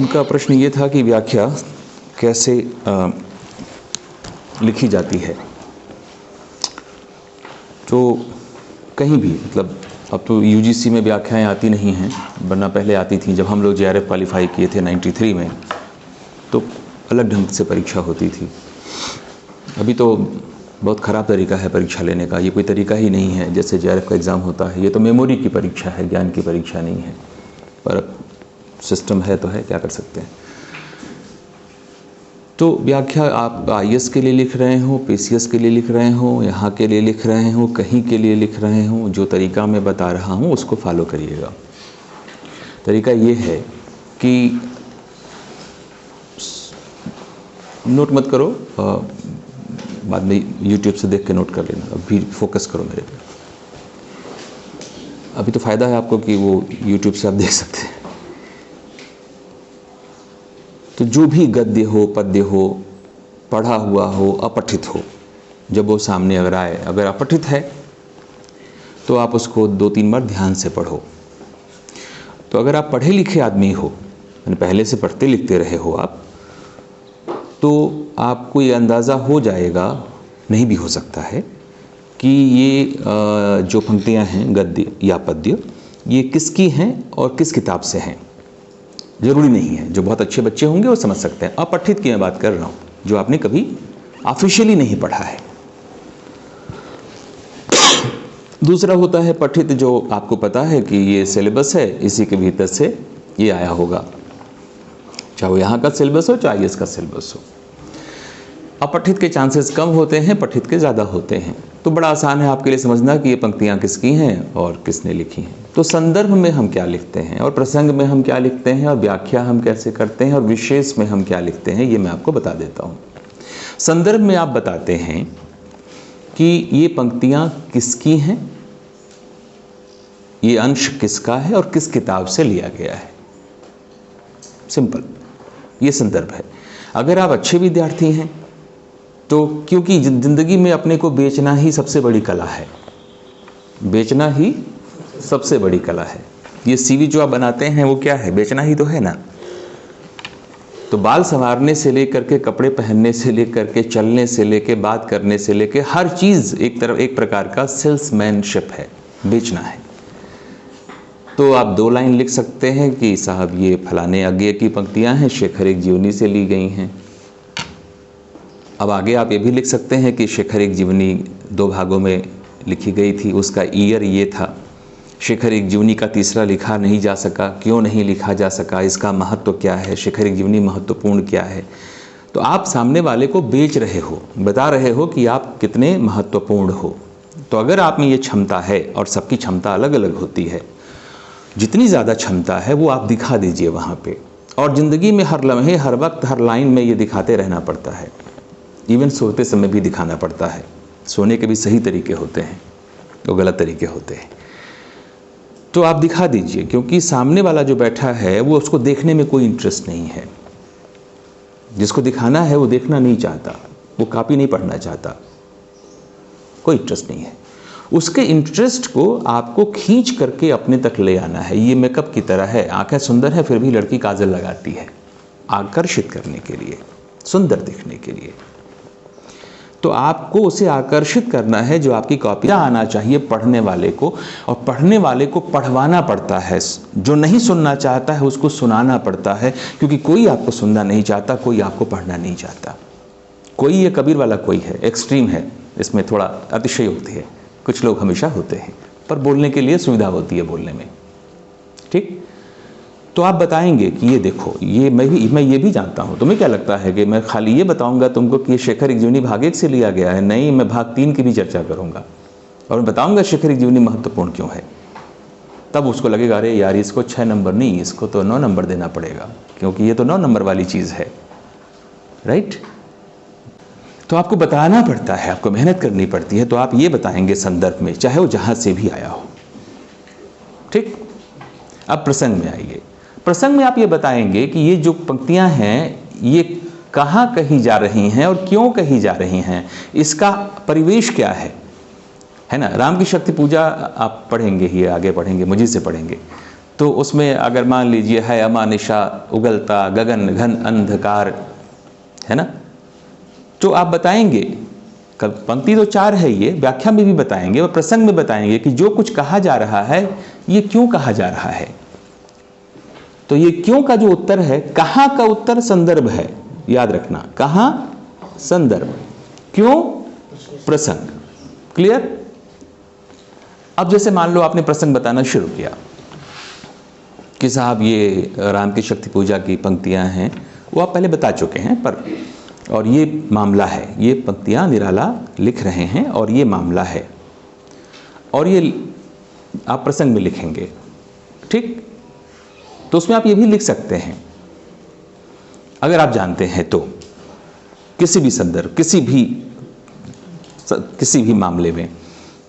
उनका प्रश्न ये था कि व्याख्या कैसे लिखी जाती है। तो कहीं भी मतलब अब तो यूजीसी में व्याख्याएं आती नहीं हैं, वरना पहले आती थी। जब हम लोग जेआरएफ क्वालिफाई किए थे 93 में, तो अलग ढंग से परीक्षा होती थी। अभी तो बहुत ख़राब तरीका है परीक्षा लेने का, ये कोई तरीका ही नहीं है जैसे जेआरएफ का एग्ज़ाम होता है। ये तो मेमोरी की परीक्षा है, ज्ञान की परीक्षा नहीं है। पर अब सिस्टम है तो है, क्या कर सकते हैं। तो व्याख्या आप आईएएस के लिए लिख रहे हो, पीसीएस के लिए लिख रहे हो, यहाँ के लिए लिख रहे हो, कहीं के लिए लिख रहे हो, जो तरीका मैं बता रहा हूँ उसको फॉलो करिएगा। तरीका ये है कि नोट मत करो, बाद में यूट्यूब से देख के नोट कर लेना। अभी फोकस करो मेरे पे। अभी तो फ़ायदा है आपको कि वो यूट्यूब से आप देख सकते हैं। तो जो भी गद्य हो, पद्य हो, पढ़ा हुआ हो, अपठित हो, जब वो सामने अगर आए, अगर अपठित है तो आप उसको 2-3 बार ध्यान से पढ़ो। तो अगर आप पढ़े लिखे आदमी हो, यानी पहले से पढ़ते लिखते रहे हो आप, तो आपको ये अंदाज़ा हो जाएगा, नहीं भी हो सकता है, कि ये जो पंक्तियाँ हैं गद्य या पद्य, ये किसकी हैं और किस किताब से हैं। ज़रूरी नहीं है, जो बहुत अच्छे बच्चे होंगे वो समझ सकते हैं। अपठित की मैं बात कर रहा हूँ, जो आपने कभी ऑफिशियली नहीं पढ़ा है। दूसरा होता है पठित, जो आपको पता है कि ये सिलेबस है, इसी के भीतर से ये आया होगा, चाहे वो यहाँ का सिलेबस हो चाहे आईएएस का सिलेबस हो। अपठित के चांसेस कम होते हैं, पठित के ज़्यादा होते हैं। तो बड़ा आसान है आपके लिए समझना कि ये पंक्तियाँ किसकी हैं और किसने लिखी हैं। तो संदर्भ में हम क्या लिखते हैं, और प्रसंग में हम क्या लिखते हैं, और व्याख्या हम कैसे करते हैं, और विशेष में हम क्या लिखते हैं, ये मैं आपको बता देता हूँ। संदर्भ में आप बताते हैं कि ये पंक्तियाँ किसकी हैं, ये अंश किसका है और किस किताब से लिया गया है। सिंपल, ये संदर्भ है। अगर आप अच्छे विद्यार्थी हैं तो, क्योंकि ज़िंदगी में अपने को बेचना ही सबसे बड़ी कला है, बेचना ही सबसे बड़ी कला है। ये सीवी जो आप बनाते हैं वो क्या है, बेचना ही तो है ना। तो बाल संवारने से लेकर के, कपड़े पहनने से लेकर के, चलने से लेकर, बात करने से लेकर, हर चीज़ एक प्रकार का सेल्समैनशिप है, बेचना है। तो आप 2 लाइन लिख सकते हैं कि साहब ये फलाने अज्ञेय की पंक्तियां हैं, शेखर एक जीवनी से ली गई हैं। अब आगे आप ये भी लिख सकते हैं कि शेखर एक जीवनी 2 भागों में लिखी गई थी, उसका ईयर ये था। शेखर एक जीवनी का तीसरा लिखा नहीं जा सका, क्यों नहीं लिखा जा सका, इसका महत्व क्या है, शेखर एक जीवनी महत्वपूर्ण क्या है। तो आप सामने वाले को बेच रहे हो, बता रहे हो कि आप कितने महत्वपूर्ण हो। तो अगर आप में ये क्षमता है, और सबकी क्षमता अलग अलग होती है, जितनी ज़्यादा क्षमता है वो आप दिखा दीजिए वहाँ पे। और ज़िंदगी में हर लम्हे, हर वक्त, हर लाइन में ये दिखाते रहना पड़ता है। इवन सोते समय भी दिखाना पड़ता है। सोने के भी सही तरीके होते हैं, तो गलत तरीके होते हैं। तो आप दिखा दीजिए, क्योंकि सामने वाला जो बैठा है वो, उसको देखने में कोई इंटरेस्ट नहीं है। जिसको दिखाना है वो देखना नहीं चाहता, वो कॉपी नहीं पढ़ना चाहता, कोई इंटरेस्ट नहीं है। उसके इंटरेस्ट को आपको खींच करके अपने तक ले आना है। ये मेकअप की तरह है, आंखें सुंदर है फिर भी लड़की काजल लगाती है, आकर्षित करने के लिए, सुंदर दिखने के लिए। तो आपको उसे आकर्षित करना है, जो आपकी कॉपी आना चाहिए पढ़ने वाले को, और पढ़ने वाले को पढ़वाना पड़ता है। जो नहीं सुनना चाहता है उसको सुनाना पड़ता है, क्योंकि कोई आपको सुनना नहीं चाहता, कोई आपको पढ़ना नहीं चाहता। कोई ये कबीर वाला कोई है, एक्सट्रीम है, इसमें थोड़ा अतिशयोक्ति है। कुछ लोग हमेशा होते हैं, पर बोलने के लिए सुविधा होती है बोलने में, ठीक। तो आप बताएंगे कि ये देखो, ये मैं ये भी जानता हूँ। तुम्हें क्या लगता है कि मैं खाली ये बताऊंगा तुमको कि ये शेखर एक जीवनी भाग 1 से लिया गया है? नहीं, मैं भाग 3 की भी चर्चा करूंगा, और मैं बताऊंगा शेखर एक जीवनी महत्वपूर्ण क्यों है। तब उसको लगेगा, अरे यार इसको 6 नंबर नहीं, इसको तो 9 नंबर देना पड़ेगा, क्योंकि ये तो 9 नंबर वाली चीज़ है, राइट। तो आपको बताना पड़ता है, आपको मेहनत करनी पड़ती है। तो आप ये बताएंगे संदर्भ में, चाहे वो जहाँ से भी आया हो, ठीक। अब प्रसंग में आइए। प्रसंग में आप ये बताएंगे कि ये जो पंक्तियां हैं ये कहाँ कही जा रही हैं और क्यों कही जा रही हैं, इसका परिवेश क्या है ना। राम की शक्ति पूजा आप पढ़ेंगे ही, आगे पढ़ेंगे, मुझे से पढ़ेंगे। तो उसमें अगर मान लीजिए है अमानिशा उगलता गगन घन अंधकार, है ना, तो आप बताएंगे, पंक्ति तो 4 है, ये व्याख्या में भी बताएंगे और प्रसंग में बताएंगे कि जो कुछ कहा जा रहा है ये क्यों कहा जा रहा है। तो ये क्यों का जो उत्तर है, कहां का उत्तर संदर्भ है, याद रखना, कहां संदर्भ, क्यों प्रसंग। क्लियर। अब जैसे मान लो आपने प्रसंग बताना शुरू किया कि साहब ये राम की शक्ति पूजा की पंक्तियां हैं, वो आप पहले बता चुके हैं, पर और ये मामला है, ये पंक्तियां निराला लिख रहे हैं और ये मामला है, और ये आप प्रसंग में लिखेंगे, ठीक। तो उसमें आप ये भी लिख सकते हैं, अगर आप जानते हैं तो, किसी भी संदर्भ, किसी भी मामले में,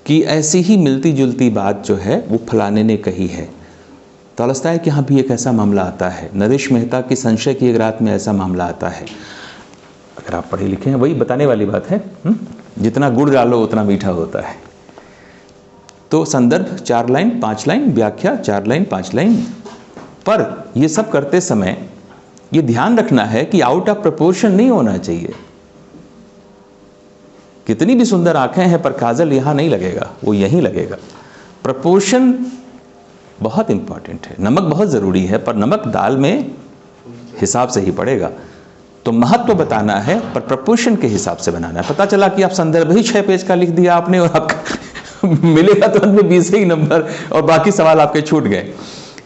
कि ऐसी ही मिलती जुलती बात जो है वो फलाने ने कही है। तौलस्ताय के यहाँ भी एक ऐसा मामला आता है, नरेश मेहता की संशय की एक रात में ऐसा मामला आता है। अगर आप पढ़े लिखे हैं, वही बताने वाली बात है, जितना गुड़ डालो उतना मीठा होता है। तो संदर्भ 4 लाइन 5 लाइन, व्याख्या 4 लाइन 5 लाइन। पर ये सब करते समय ये ध्यान रखना है कि आउट ऑफ प्रपोर्शन नहीं होना चाहिए। कितनी भी सुंदर आंखें हैं पर काजल यहां नहीं लगेगा, वो यहीं लगेगा। प्रपोर्शन बहुत इंपॉर्टेंट है। नमक बहुत जरूरी है, पर नमक दाल में हिसाब से ही पड़ेगा। तो महत्व बताना है पर प्रपोर्शन के हिसाब से बनाना है। पता चला कि आप संदर्भ ही 6 पेज का लिख दिया आपने और आपका मिलेगा तो अंत में 20 ही नंबर और बाकी सवाल आपके छूट गए।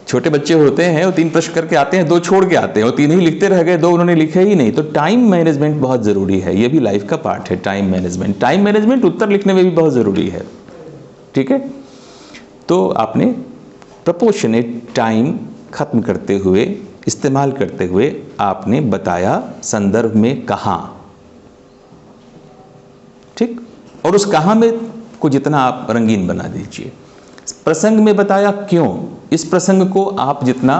छोटे बच्चे होते हैं वो 3 प्रश्न करके आते हैं, 2 छोड़ के आते हैं, और 3 ही लिखते रह गए, 2 उन्होंने लिखे ही नहीं। तो टाइम मैनेजमेंट बहुत जरूरी है, ये भी लाइफ का पार्ट है। टाइम मैनेजमेंट उत्तर लिखने में भी बहुत जरूरी है, ठीक है। तो आपने प्रपोर्शनेट टाइम खत्म करते हुए, इस्तेमाल करते हुए आपने बताया संदर्भ में कहां, ठीक। और उस कहां में को जितना आप रंगीन बना दीजिए। प्रसंग में बताया क्यों, इस प्रसंग को आप जितना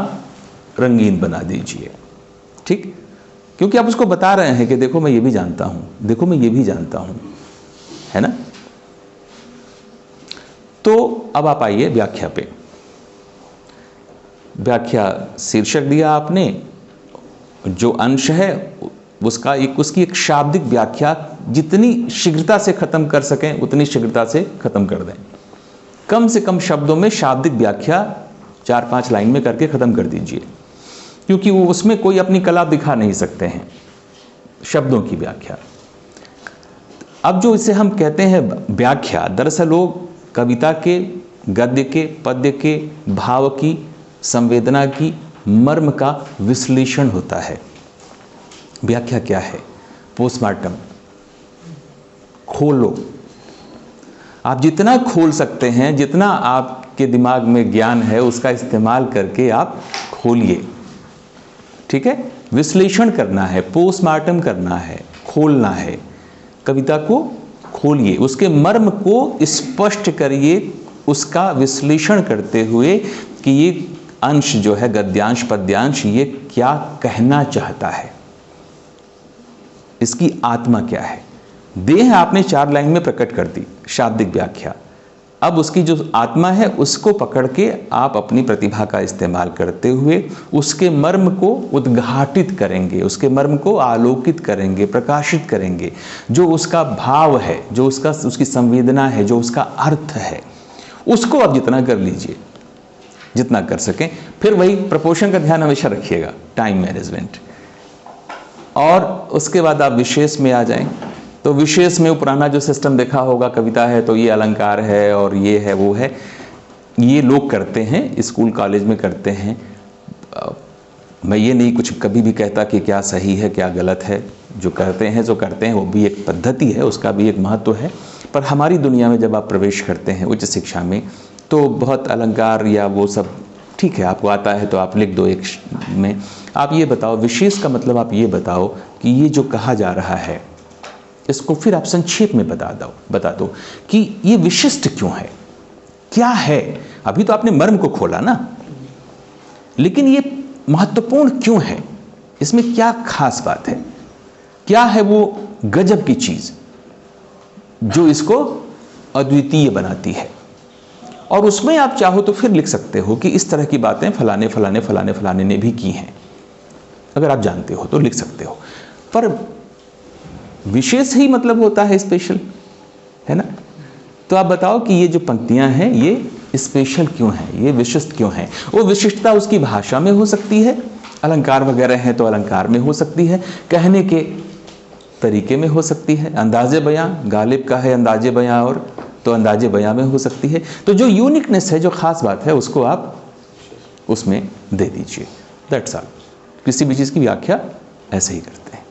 रंगीन बना दीजिए, ठीक। क्योंकि आप उसको बता रहे हैं कि देखो मैं ये भी जानता हूं, देखो मैं ये भी जानता हूं, है ना। तो अब आप आइए व्याख्या पे। व्याख्या शीर्षक दिया आपने, जो अंश है उसकी एक शाब्दिक व्याख्या जितनी शीघ्रता से खत्म कर सकें उतनी शीघ्रता से खत्म कर दें। कम से कम शब्दों में शाब्दिक व्याख्या 4-5 लाइन में करके खत्म कर दीजिए, क्योंकि वो उसमें कोई अपनी कला दिखा नहीं सकते हैं, शब्दों की व्याख्या। अब जो इसे हम कहते हैं व्याख्या, दरअसल वो कविता के, गद्य के, पद्य के, भाव की, संवेदना की, मर्म का विश्लेषण होता है। व्याख्या क्या है? पोस्टमार्टम। खोलो, आप जितना खोल सकते हैं, जितना आपके दिमाग में ज्ञान है उसका इस्तेमाल करके आप खोलिए, ठीक है। विश्लेषण करना है, पोस्टमार्टम करना है, खोलना है। कविता को खोलिए, उसके मर्म को स्पष्ट करिए, उसका विश्लेषण करते हुए कि ये अंश जो है, गद्यांश पद्यांश, ये क्या कहना चाहता है, इसकी आत्मा क्या है। देह आपने 4 लाइन में प्रकट कर दी, शाब्दिक व्याख्या। अब उसकी जो आत्मा है उसको पकड़ के आप अपनी प्रतिभा का इस्तेमाल करते हुए उसके मर्म को उद्घाटित करेंगे, उसके मर्म को आलोकित करेंगे, प्रकाशित करेंगे। जो उसका भाव है, जो उसकी संवेदना है, जो उसका अर्थ है, उसको आप जितना कर लीजिए, जितना कर सकें। फिर वही प्रपोर्शन का ध्यान हमेशा रखिएगा, टाइम मैनेजमेंट। और उसके बाद आप विशेष में आ जाएं। तो विशेष में वो पुराना जो सिस्टम देखा होगा, कविता है तो ये अलंकार है और ये है वो है, ये लोग करते हैं, स्कूल कॉलेज में करते हैं। मैं ये नहीं कुछ कभी भी कहता कि क्या सही है क्या गलत है, जो करते हैं जो करते हैं वो भी एक पद्धति है, उसका भी एक महत्व है। पर हमारी दुनिया में जब आप प्रवेश करते हैं उच्च शिक्षा में, तो बहुत अलंकार या वो सब ठीक है, आपको आता है तो आप लिख दो एक में। आप ये बताओ, विशेष का मतलब आप ये बताओ कि ये जो कहा जा रहा है इसको फिर आप संक्षेप में बता दो कि ये विशिष्ट क्यों है, क्या है। अभी तो आपने मर्म को खोला ना, लेकिन ये महत्वपूर्ण क्यों है, इसमें क्या खास बात है, क्या है वो गजब की चीज जो इसको अद्वितीय बनाती है। और उसमें आप चाहो तो फिर लिख सकते हो कि इस तरह की बातें फलाने फलाने फलाने फलाने ने भी की हैं। अगर आप जानते हो तो लिख सकते हो, पर विशेष ही मतलब होता है स्पेशल, है ना। तो आप बताओ कि ये जो पंक्तियां हैं ये स्पेशल क्यों हैं, ये विशिष्ट क्यों हैं। वो विशिष्टता उसकी भाषा में हो सकती है, अलंकार वगैरह हैं तो अलंकार में हो सकती है, कहने के तरीके में हो सकती है, अंदाजे बयां, गालिब का है अंदाजे बयां और तो अंदाजे बयां में हो सकती है। तो जो यूनिकनेस है, जो खास बात है, उसको आप उसमें दे दीजिए, दैट्स ऑल। किसी भी चीज़ की व्याख्या ऐसे ही करते हैं।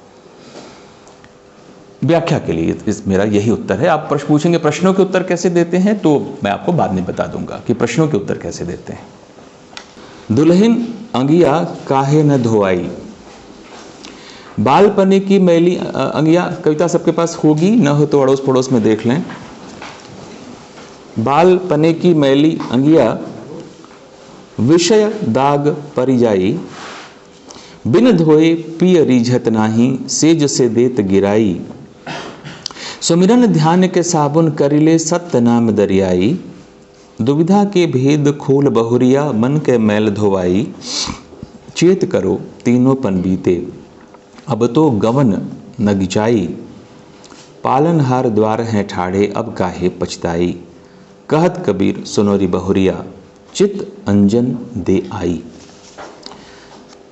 व्याख्या के लिए मेरा यही उत्तर है। आप प्रश्न पूछेंगे प्रश्नों के उत्तर कैसे देते हैं, तो मैं आपको बाद में बता दूंगा कि प्रश्नों के उत्तर कैसे देते हैं। दुल्हन अंगिया काहे न धोआई, बाल पने की मैली अंगिया, कविता सबके पास होगी, न हो तो अड़ोस पड़ोस में देख लें। बाल पने की मैली अंगिया विषय दाग परिजाई, बिन धोए पिय रीझत नाही, सेज से देत गिराई। सुमिरन ध्यान के साबुन करिले सत्य नाम दरियाई, दुविधा के भेद खोल बहुरिया मन के मैल धोवाई। चेत करो तीनों पन बीते अब तो गवन न गिचाई, पालनहार द्वार हैं ठाड़े अब काहे पछताई। कहत कबीर सुनोरी बहुरिया चित अंजन दे आई।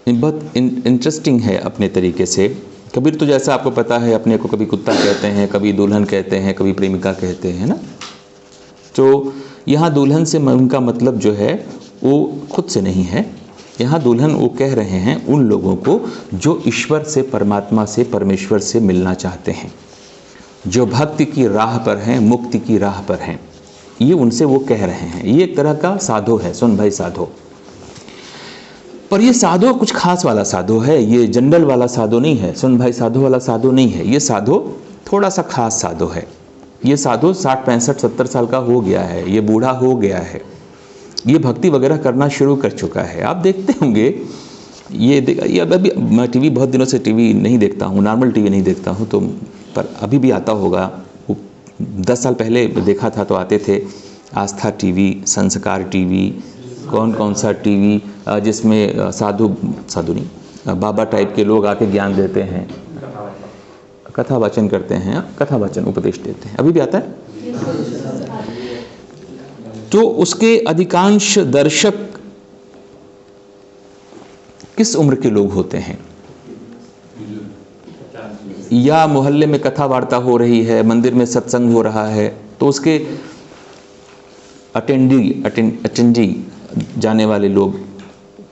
बहुत इंटरेस्टिंग है अपने तरीके से। कबीर तो जैसा आपको पता है अपने को कभी कुत्ता कहते हैं, कभी दुल्हन कहते हैं, कभी प्रेमिका कहते हैं ना। तो यहाँ दुल्हन से उनका मतलब जो है वो खुद से नहीं है, यहाँ दुल्हन वो कह रहे हैं उन लोगों को जो ईश्वर से, परमात्मा से, परमेश्वर से मिलना चाहते हैं, जो भक्ति की राह पर हैं, मुक्ति की राह पर हैं, ये उनसे वो कह रहे हैं। ये एक तरह का साधो है, सुन भाई साधो। पर ये साधो कुछ खास वाला साधो है, ये जनरल वाला साधो नहीं है, सुन भाई साधो वाला साधो नहीं है। ये साधो थोड़ा सा खास साधो है। ये साधो 60, 65, 70 साल का हो गया है, ये बूढ़ा हो गया है, ये भक्ति वगैरह करना शुरू कर चुका है। आप देखते होंगे ये अभी मैं टीवी बहुत दिनों से टीवी नहीं देखता हूँ, नॉर्मल टीवी नहीं देखता हूँ, तो पर अभी भी आता होगा। 10 साल पहले देखा था तो आते थे आस्था टीवी, संस्कार टीवी, कौन सा टीवी जिसमें साधु नहीं, बाबा टाइप के लोग आके ज्ञान देते हैं, कथा वाचन करते हैं, कथा वाचन उपदेश देते हैं, अभी भी आता है। तो उसके अधिकांश दर्शक किस उम्र के लोग होते हैं? या मोहल्ले में कथा वार्ता हो रही है, मंदिर में सत्संग हो रहा है, तो उसके अटेंडी जाने वाले लोग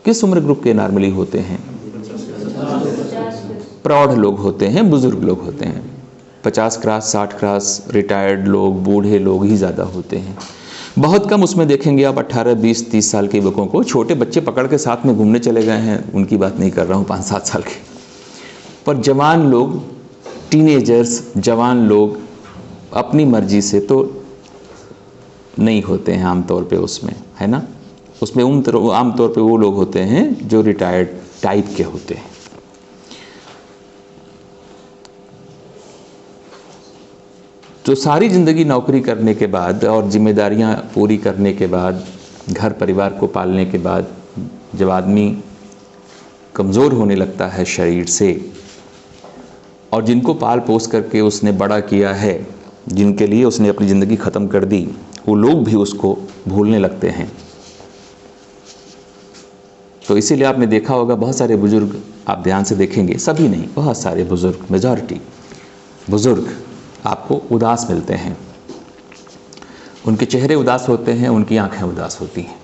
किस उम्र ग्रुप के नॉर्मली होते हैं? प्रौढ़ लोग होते हैं, बुजुर्ग लोग होते हैं। 50 क्रॉस, 60 क्रॉस, रिटायर्ड लोग, बूढ़े लोग ही ज़्यादा होते हैं। बहुत कम उसमें देखेंगे आप 18, 20, 30 साल के युवकों को। छोटे बच्चे पकड़ के साथ में घूमने चले गए हैं, उनकी बात नहीं कर रहा हूँ, 5-7 साल के। पर जवान लोग, टीनेजर्स, जवान लोग अपनी मर्जी से तो नहीं होते हैं आमतौर पे उसमें, है ना। उसमें आमतौर पे वो लोग होते हैं जो रिटायर्ड टाइप के होते हैं। तो सारी ज़िंदगी नौकरी करने के बाद और जिम्मेदारियां पूरी करने के बाद, घर परिवार को पालने के बाद, जब आदमी कमज़ोर होने लगता है शरीर से, और जिनको पाल पोस करके उसने बड़ा किया है, जिनके लिए उसने अपनी ज़िंदगी ख़त्म कर दी, वो लोग भी उसको भूलने लगते हैं। तो इसीलिए आपने देखा होगा बहुत सारे बुज़ुर्ग, आप ध्यान से देखेंगे, सभी नहीं, बहुत सारे बुज़ुर्ग, मेजॉरिटी बुज़ुर्ग आपको उदास मिलते हैं। उनके चेहरे उदास होते हैं, उनकी आंखें उदास होती हैं।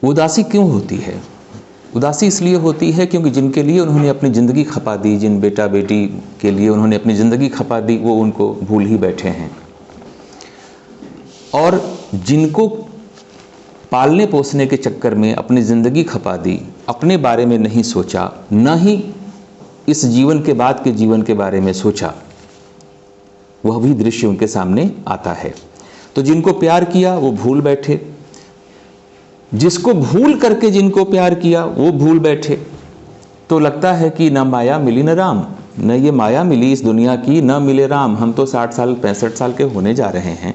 उदासी क्यों होती है? उदासी इसलिए होती है क्योंकि जिनके लिए उन्होंने अपनी ज़िंदगी खपा दी, जिन बेटा बेटी के लिए उन्होंने अपनी ज़िंदगी खपा दी, वो उनको भूल ही बैठे हैं। और जिनको पालने पोसने के चक्कर में अपनी ज़िंदगी खपा दी, अपने बारे में नहीं सोचा, न ही इस जीवन के बाद के जीवन के बारे में सोचा, वह भी दृश्य उनके सामने आता है। तो जिनको प्यार किया वो भूल बैठे, जिसको भूल करके जिनको प्यार किया वो भूल बैठे। तो लगता है कि न माया मिली न राम, न ये माया मिली इस दुनिया की, न मिले राम। हम तो 60 साल 65 साल के होने जा रहे हैं,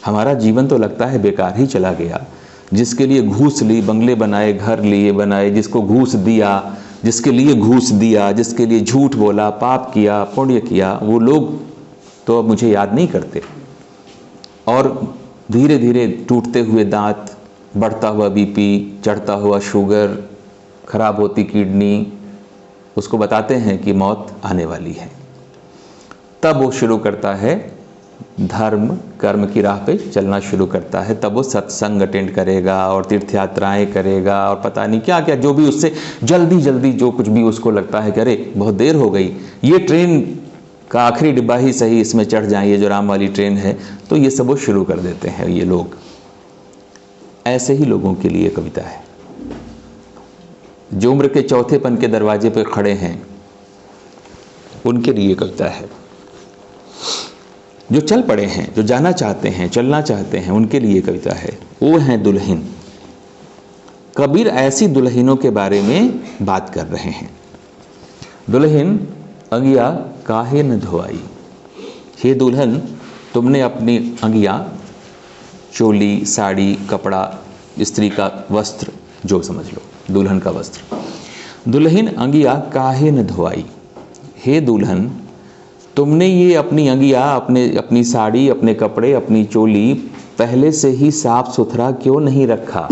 हमारा जीवन तो लगता है बेकार ही चला गया। जिसके लिए घूस ली, बंगले बनाए, घर लिए बनाए, जिसको घूस दिया, जिसके लिए घूस दिया, जिसके लिए झूठ बोला, पाप किया, पुण्य किया, वो लोग तो अब मुझे याद नहीं करते। और धीरे धीरे टूटते हुए दांत, बढ़ता हुआ बीपी, चढ़ता हुआ शुगर, खराब होती किडनी, उसको बताते हैं कि मौत आने वाली है। तब वो शुरू करता है धर्म कर्म की राह पे चलना शुरू करता है। तब वो सत्संग अटेंड करेगा और तीर्थ यात्राएं करेगा और पता नहीं क्या क्या, जो भी उससे जल्दी जल्दी जो कुछ भी उसको लगता है कि अरे बहुत देर हो गई, ये ट्रेन का आखिरी डिब्बा ही सही, इसमें चढ़ जाएं, ये जो राम वाली ट्रेन है, तो ये सब वो शुरू कर देते हैं ये लोग। ऐसे ही लोगों के लिए कविता है। जो उम्र के चौथेपन के दरवाजे पे खड़े हैं उनके लिए कविता है। जो चल पड़े हैं, जो जाना चाहते हैं, चलना चाहते हैं, उनके लिए कविता है। वो हैं दुल्हन। कबीर ऐसी दुल्हनों के बारे में बात कर रहे हैं। दुल्हन अंगिया काहे न धोआई। हे दुल्हन, तुमने अपनी अंगिया, चोली, साड़ी, कपड़ा, स्त्री का वस्त्र, जो समझ लो, दुल्हन का वस्त्र। दुल्हन अंगिया काहे न धोआई। हे दुल्हन, तुमने ये अपनी अंगिया, अपनी साड़ी, अपने कपड़े, अपनी चोली पहले से ही साफ सुथरा क्यों नहीं रखा?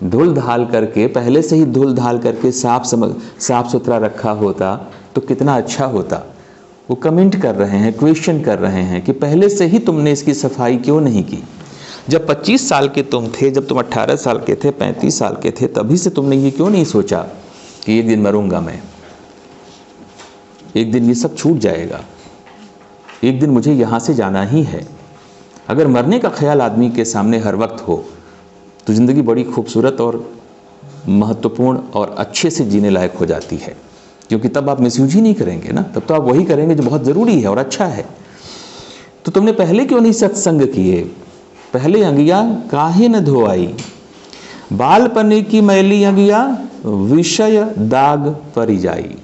धुल धाल करके, पहले से ही धुल धाल करके साफ सुथरा रखा होता तो कितना अच्छा होता। वो कमेंट कर रहे हैं, क्वेश्चन कर रहे हैं कि पहले से ही तुमने इसकी सफाई क्यों नहीं की? जब 25 साल के तुम थे, जब तुम 18 साल के थे, 35 साल के थे, तभी से तुमने ये क्यों नहीं सोचा कि एक दिन मरूंगा मैं, एक दिन ये सब छूट जाएगा, एक दिन मुझे यहाँ से जाना ही है। अगर मरने का ख्याल आदमी के सामने हर वक्त हो तो ज़िंदगी बड़ी खूबसूरत और महत्वपूर्ण और अच्छे से जीने लायक हो जाती है, क्योंकि तब आप मिसयूज ही नहीं करेंगे ना, तब तो आप वही करेंगे जो बहुत ज़रूरी है और अच्छा है। तो तुमने पहले क्यों नहीं सत्संग किए? पहले अंगिया काहे न धोआई। बाल पने की मैली अंगिया विषय दाग परी जाई।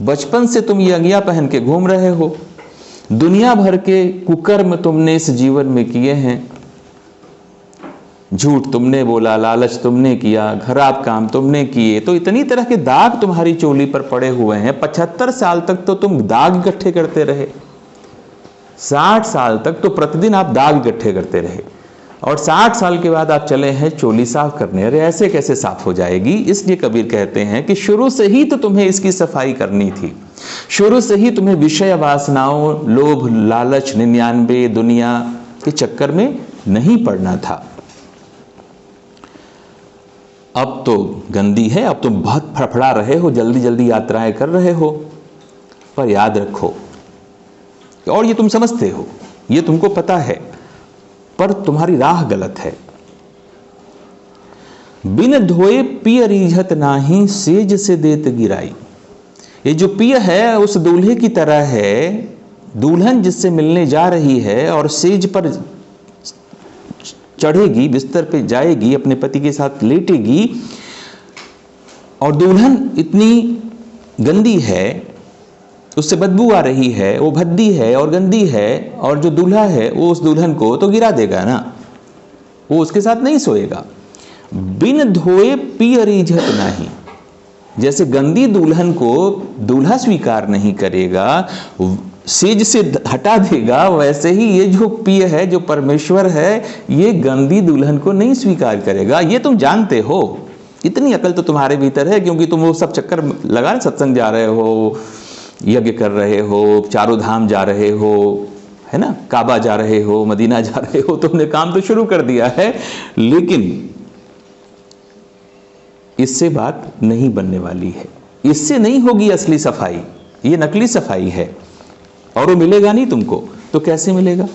बचपन से तुम ये अंगिया पहन के घूम रहे हो, दुनिया भर के कुकर्म तुमने इस जीवन में किए हैं। झूठ तुमने बोला, लालच तुमने किया, खराब काम तुमने किए, तो इतनी तरह के दाग तुम्हारी चोली पर पड़े हुए हैं। 75 साल तक तो तुम दाग इकट्ठे करते रहे, 60 साल तक तो प्रतिदिन आप दाग इकट्ठे करते रहे, और 60 साल के बाद आप चले हैं चोली साफ करने। अरे ऐसे कैसे साफ हो जाएगी? इसलिए कबीर कहते हैं कि शुरू से ही तो तुम्हें इसकी सफाई करनी थी। शुरू से ही तुम्हें विषय वासनाओं, लोभ, लालच, 99 दुनिया के चक्कर में नहीं पड़ना था। अब तो गंदी है, अब तुम बहुत फड़फड़ा रहे हो, जल्दी जल्दी यात्राएं कर रहे हो, पर याद रखो, और ये तुम समझते हो, ये तुमको पता है, पर तुम्हारी राह गलत है। बिन धोए पिय रीझत नाही, सेज से देत गिराई। ये जो पिय है उस दूल्हे की तरह है, दुल्हन जिससे मिलने जा रही है और सेज पर चढ़ेगी, बिस्तर पे जाएगी, अपने पति के साथ लेटेगी, और दुल्हन इतनी गंदी है, उससे बदबू आ रही है, वो भद्दी है और गंदी है, और जो दूल्हा है वो उस दुल्हन को तो गिरा देगा ना, वो उसके साथ नहीं सोएगा। बिन धोए पिय रीझत नहीं, जैसे गंदी दुल्हन को दूल्हा स्वीकार नहीं करेगा, सेज से हटा देगा, वैसे ही ये जो पिय है, जो परमेश्वर है, ये गंदी दुल्हन को नहीं स्वीकार करेगा। ये तुम जानते हो, इतनी अकल तो तुम्हारे भीतर है, क्योंकि तुम वो सब चक्कर लगा, सत्संग जा रहे हो, यज्ञ कर रहे हो, चारों धाम जा रहे हो, है ना, काबा जा रहे हो, मदीना जा रहे हो, तुमने काम तो शुरू कर दिया है, लेकिन इससे बात नहीं बनने वाली है। इससे नहीं होगी असली सफाई, ये नकली सफाई है, और वो मिलेगा नहीं तुमको। तो कैसे मिलेगा?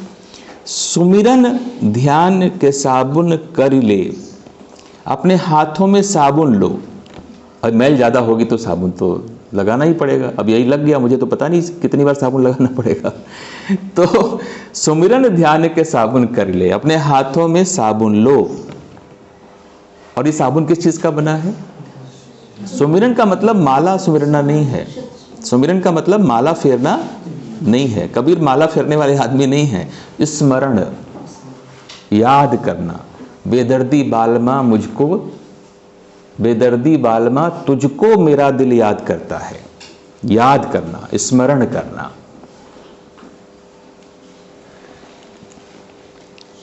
सुमिरन ध्यान के साबुन कर ले। अपने हाथों में साबुन लो, और मैल ज़्यादा होगी तो साबुन तो लगाना ही पड़ेगा। अब यही लग गया, मुझे तो पता नहीं कितनी बार साबुन लगाना पड़ेगा। तो सुमिरन ध्यान के साबुन कर ले, अपने हाथों में साबुन लो। और ये साबुन किस चीज़ का बना है? सुमिरन का मतलब माला सुमिरना नहीं है, सुमिरन का मतलब माला फेरना नहीं है। कबीर माला फेरने वाले आदमी नहीं है। स्मरण, याद करना। बेदर्दी बालमा मुझको, बेदर्दी बालमा तुझको मेरा दिल याद करता है। याद करना, स्मरण करना।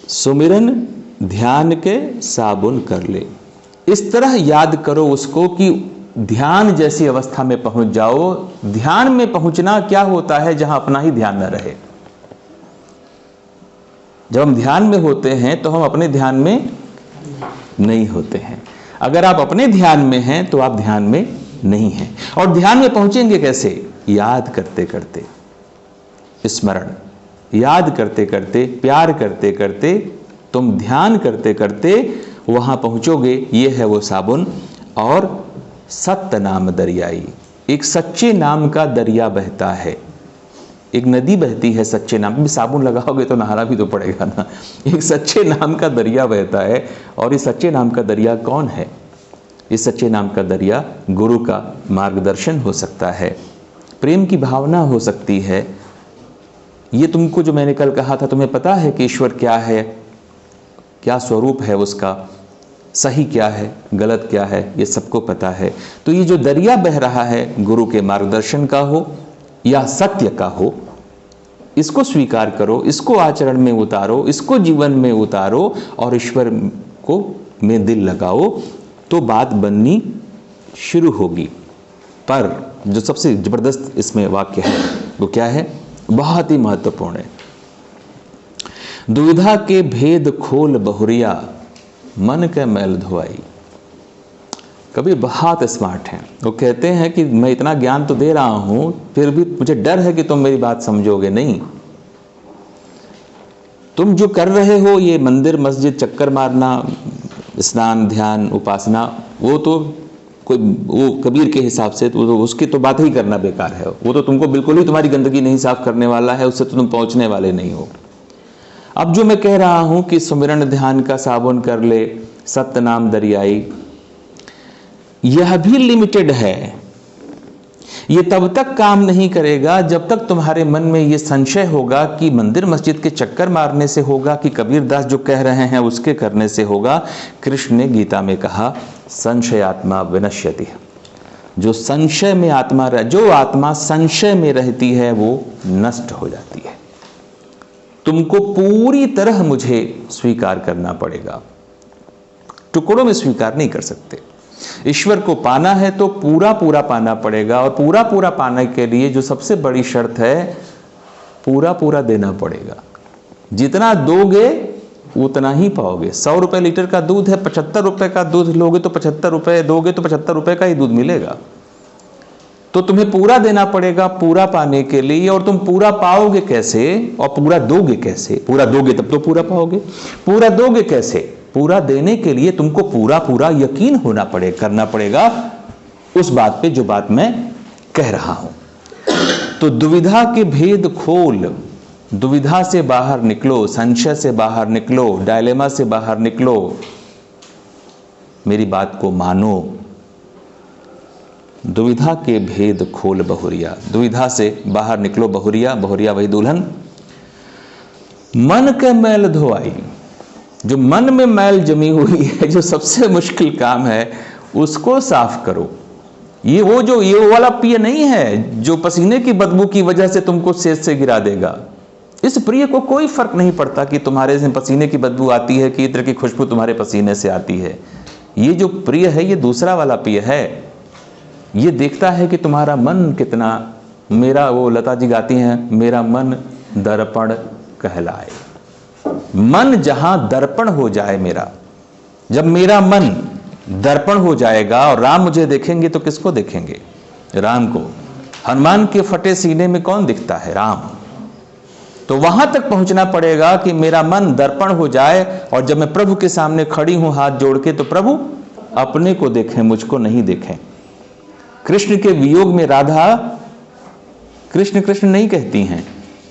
सुमिरन ध्यान के साबुन कर ले। इस तरह याद करो उसको कि ध्यान जैसी अवस्था में पहुंच जाओ। ध्यान में पहुंचना क्या होता है? जहां अपना ही ध्यान न रहे। जब हम ध्यान में होते हैं तो हम अपने ध्यान में नहीं होते हैं। अगर आप अपने ध्यान में हैं तो आप ध्यान में नहीं हैं। और ध्यान में पहुंचेंगे कैसे? याद करते करते, स्मरण, याद करते करते, प्यार करते करते, तुम ध्यान करते करते वहां पहुंचोगे। ये है वो साबुन। और सत्य नाम दरियाई, एक सच्चे नाम का दरिया बहता है। एक नदी बहती है सच्चे नाम में। साबुन लगाओगे तो नहाना भी तो पड़ेगा ना। एक सच्चे नाम का दरिया बहता है। और इस सच्चे नाम का दरिया कौन है? इस सच्चे नाम का दरिया गुरु का मार्गदर्शन हो सकता है, प्रेम की भावना हो सकती है। ये तुमको जो मैंने कल कहा था, तुम्हें पता है कि ईश्वर क्या है, क्या स्वरूप है उसका, सही क्या है, गलत क्या है, ये सबको पता है। तो ये जो दरिया बह रहा है, गुरु के मार्गदर्शन का हो या सत्य का हो, इसको स्वीकार करो, इसको आचरण में उतारो, इसको जीवन में उतारो और ईश्वर को में दिल लगाओ, तो बात बननी शुरू होगी। पर जो सबसे जबरदस्त इसमें वाक्य है वो क्या है? बहुत ही महत्वपूर्ण है। दुविधा के भेद खोल बहुरिया, मन के मैल धोआई। कबीर बहुत स्मार्ट हैं। वो कहते हैं कि मैं इतना ज्ञान तो दे रहा हूं, फिर भी मुझे डर है कि तुम मेरी बात समझोगे नहीं। तुम जो कर रहे हो, ये मंदिर मस्जिद चक्कर मारना, स्नान ध्यान उपासना, वो तो कोई, वो कबीर के हिसाब से तो उसकी तो बात ही करना बेकार है। वो तो तुमको बिल्कुल ही तुम्हारी गंदगी नहीं साफ करने वाला है, उससे तो तुम पहुंचने वाले नहीं हो। अब जो मैं कह रहा हूं कि सुमिरन ध्यान का साबुन कर ले, सत्य नाम दरियाई, यह भी लिमिटेड है। ये तब तक काम नहीं करेगा जब तक तुम्हारे मन में ये संशय होगा कि मंदिर मस्जिद के चक्कर मारने से होगा कि कबीरदास जो कह रहे हैं उसके करने से होगा। कृष्ण ने गीता में कहा, संशयात्मा विनश्यति। जो संशय में आत्मा जो आत्मा संशय में रहती है वो नष्ट हो जाती है। तुमको पूरी तरह मुझे स्वीकार करना पड़ेगा, टुकड़ों में स्वीकार नहीं कर सकते। ईश्वर को पाना है तो पूरा पूरा पाना पड़ेगा। और पूरा पूरा पाने के लिए जो सबसे बड़ी शर्त है, पूरा पूरा देना पड़ेगा। जितना दोगे उतना ही पाओगे। 100 रुपए लीटर का दूध है, 75 रुपए का दूध लोगे तो 75 रुपए दोगे तो 75 रुपए का ही दूध मिलेगा। तो तुम्हें पूरा देना पड़ेगा पूरा पाने के लिए। और तुम पूरा पाओगे कैसे और पूरा दोगे कैसे? पूरा दोगे तब तो पूरा पाओगे। पूरा दोगे कैसे? पूरा देने के लिए तुमको पूरा पूरा यकीन होना पड़ेगा, करना पड़ेगा उस बात पे जो बात मैं कह रहा हूं। तो दुविधा के भेद खोल, दुविधा से बाहर निकलो, संशय से बाहर निकलो, डायलेमा से बाहर निकलो, मेरी बात को मानो। दुविधा के भेद खोल बहुरिया, दुविधा से बाहर निकलो बहुरिया, बहुरिया वही दुल्हन। मन के मैल धोआई, जो मन में मैल जमी हुई है, जो सबसे मुश्किल काम है, उसको साफ करो। ये वो वाला प्रिय नहीं है जो पसीने की बदबू की वजह से तुमको सेज से गिरा देगा। इस प्रिय को कोई फर्क नहीं पड़ता कि तुम्हारे से पसीने की बदबू आती है कि इत्र की खुशबू तुम्हारे पसीने से आती है। ये जो प्रिय है ये दूसरा वाला प्रिय है। ये देखता है कि तुम्हारा मन कितना, मेरा, वो लता जी गाती हैं, मेरा मन दर्पण कहलाए। मन जहां दर्पण हो जाए मेरा, जब मेरा मन दर्पण हो जाएगा और राम मुझे देखेंगे तो किसको देखेंगे? राम को। हनुमान के फटे सीने में कौन दिखता है? राम। तो वहां तक पहुंचना पड़ेगा कि मेरा मन दर्पण हो जाए और जब मैं प्रभु के सामने खड़ी हूं हाथ जोड़ के, तो प्रभु अपने को देखें, मुझको नहीं देखें। कृष्ण के वियोग में राधा कृष्ण कृष्ण नहीं कहती हैं,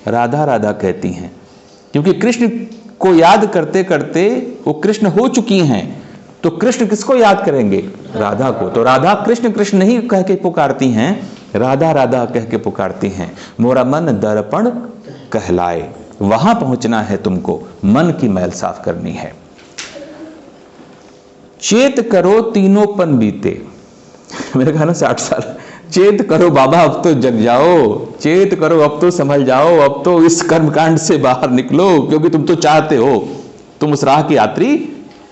राधा राधा कहती हैं, क्योंकि कृष्ण को याद करते करते वो कृष्ण हो चुकी हैं। तो कृष्ण किसको याद करेंगे? राधा को। तो राधा कृष्ण कृष्ण नहीं कह के पुकारती हैं, राधा राधा कह के पुकारती हैं। मोरा मन दर्पण कहलाए। वहां पहुंचना है तुमको, मन की मैल साफ करनी है। चेत करो तीनों पन बीते, मेरे कहा ना 60 साल, चेत करो बाबा अब तो जग जाओ, चेत करो अब तो संभल जाओ, अब तो इस कर्मकांड से बाहर निकलो, क्योंकि तुम तो चाहते हो, तुम उस राह के यात्री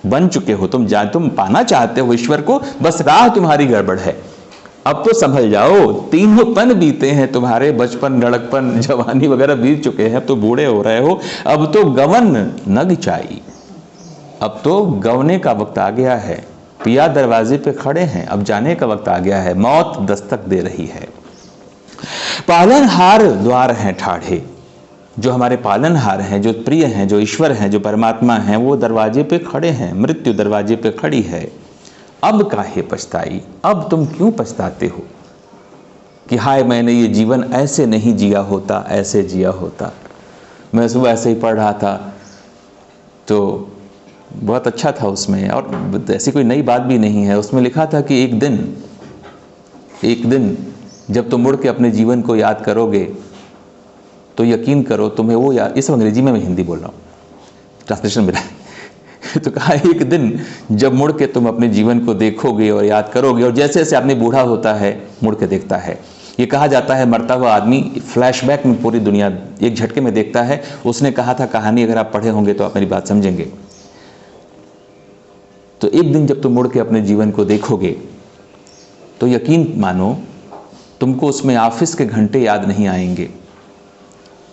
बन चुके हो, तुम पाना चाहते हो ईश्वर को, बस राह तुम्हारी गड़बड़ है, अब तो संभल जाओ। तीनों पन बीते हैं तुम्हारे, बचपन, लड़कपन, जवानी वगैरह बीत चुके हैं, अब तो बूढ़े हो रहे हो, अब तो गवन नग चाहिए, अब तो गवने का वक्त आ गया है, पिया दरवाजे पे खड़े हैं, अब जाने का वक्त आ गया है, मौत दस्तक दे रही है। पालनहार द्वार हैं ठाढ़े, जो हमारे पालनहार हैं, जो प्रिय हैं, जो ईश्वर हैं, जो परमात्मा हैं, वो दरवाजे पे खड़े हैं, मृत्यु दरवाजे पे खड़ी है। अब काहे पछताई, अब तुम क्यों पछताते हो कि हाय मैंने ये जीवन ऐसे नहीं जिया होता, ऐसे जिया होता। मैं सुबह ऐसे ही पढ़ रहा था तो बहुत अच्छा था उसमें, और ऐसी कोई नई बात भी नहीं है, उसमें लिखा था कि एक दिन जब तुम मुड़ के अपने जीवन को याद करोगे तो यकीन करो तुम्हें वो याद, इस अंग्रेजी में मैं हिंदी बोल रहा हूँ, ट्रांसलेशन मेरा तो कहा एक दिन जब मुड़ के तुम अपने जीवन को देखोगे और याद करोगे, और जैसे जैसे आदमी बूढ़ा होता है मुड़ के देखता है, ये कहा जाता है मरता हुआ आदमी फ्लैशबैक में पूरी दुनिया एक झटके में देखता है। उसने कहा था कहानी, अगर आप पढ़े होंगे तो आप मेरी बात समझेंगे। तो एक दिन जब तुम मुड़ के अपने जीवन को देखोगे तो यकीन मानो तुमको उसमें ऑफिस के घंटे याद नहीं आएंगे,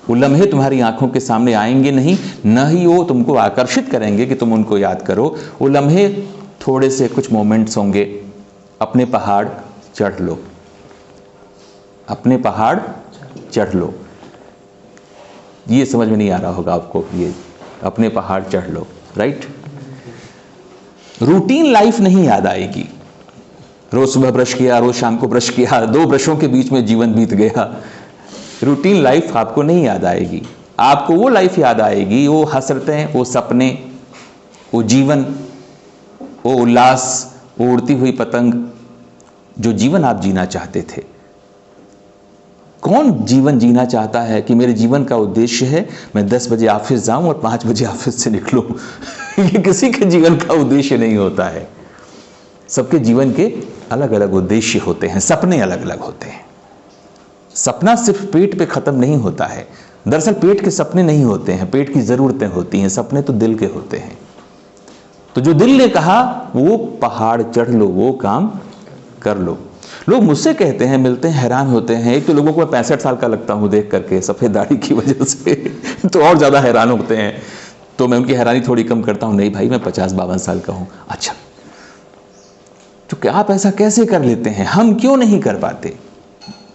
वो लम्हे तुम्हारी आंखों के सामने आएंगे नहीं, न ही वो तुमको आकर्षित करेंगे कि तुम उनको याद करो। वो लम्हे थोड़े से कुछ मोमेंट्स होंगे। अपने पहाड़ चढ़ लो, अपने पहाड़ चढ़ लो, ये समझ में नहीं आ रहा होगा आपको, ये अपने पहाड़ चढ़ लो, राइट। रूटीन लाइफ नहीं याद आएगी, रोज सुबह ब्रश किया, रोज शाम को ब्रश किया, 2 ब्रशों के बीच में जीवन बीत गया। रूटीन लाइफ आपको नहीं याद आएगी, आपको वो लाइफ याद आएगी, वो हसरतें, वो सपने, वो जीवन, वो उल्लास, वो उड़ती हुई पतंग, जो जीवन आप जीना चाहते थे। कौन जीवन जीना चाहता है कि मेरे जीवन का उद्देश्य है मैं 10 बजे ऑफिस जाऊं और 5 बजे ऑफिस से निकलूं? ये किसी के जीवन का उद्देश्य नहीं होता है। सबके जीवन के अलग अलग उद्देश्य होते हैं, सपने अलग अलग होते हैं। सपना सिर्फ पेट पे खत्म नहीं होता है। दरअसल पेट के सपने नहीं होते हैं, पेट की जरूरतें होती हैं, सपने तो दिल के होते हैं। तो जो दिल ने कहा वो पहाड़ चढ़ लो, वो काम कर लो। लोग मुझसे कहते हैं, मिलते हैं, हैरान होते हैं। एक तो लोगों को मैं 65 साल का लगता हूं देख करके, सफेद दाढ़ी की वजह से तो और ज्यादा हैरान होते हैं। तो मैं उनकी हैरानी थोड़ी कम करता हूं, नहीं भाई मैं 50-52 साल का हूं। अच्छा, तो क्या आप ऐसा कैसे कर लेते हैं, हम क्यों नहीं कर पाते?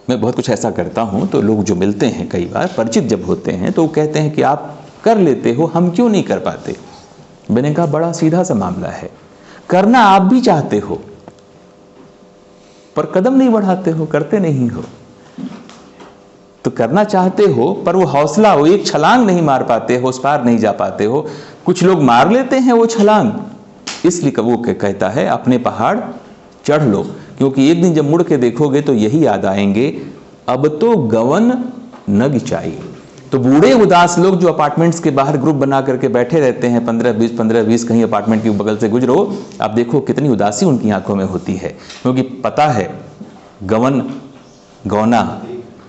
मैं बहुत कुछ ऐसा करता हूं तो लोग जो मिलते हैं, कई बार परिचित जब होते हैं तो वो कहते हैं कि आप कर लेते हो, हम क्यों नहीं कर पाते? मैंने कहा बड़ा सीधा सा मामला है, करना आप भी चाहते हो पर कदम नहीं बढ़ाते हो, करते नहीं हो। तो करना चाहते हो पर वो हौसला, वो एक छलांग नहीं मार पाते हो, उस पार नहीं जा पाते हो। कुछ लोग मार लेते हैं वो छलांग, इसलिए वो कहता है अपने पहाड़ चढ़ लो, क्योंकि एक दिन जब मुड़ के देखोगे तो यही याद आएंगे, अब तो गवन नग चाहिए। तो बूढ़े उदास लोग जो अपार्टमेंट्स के बाहर ग्रुप बना करके बैठे रहते हैं, 15-20 कहीं अपार्टमेंट के बगल से गुजरो, आप देखो कितनी उदासी उनकी आंखों में होती है, क्योंकि पता है गवन गौना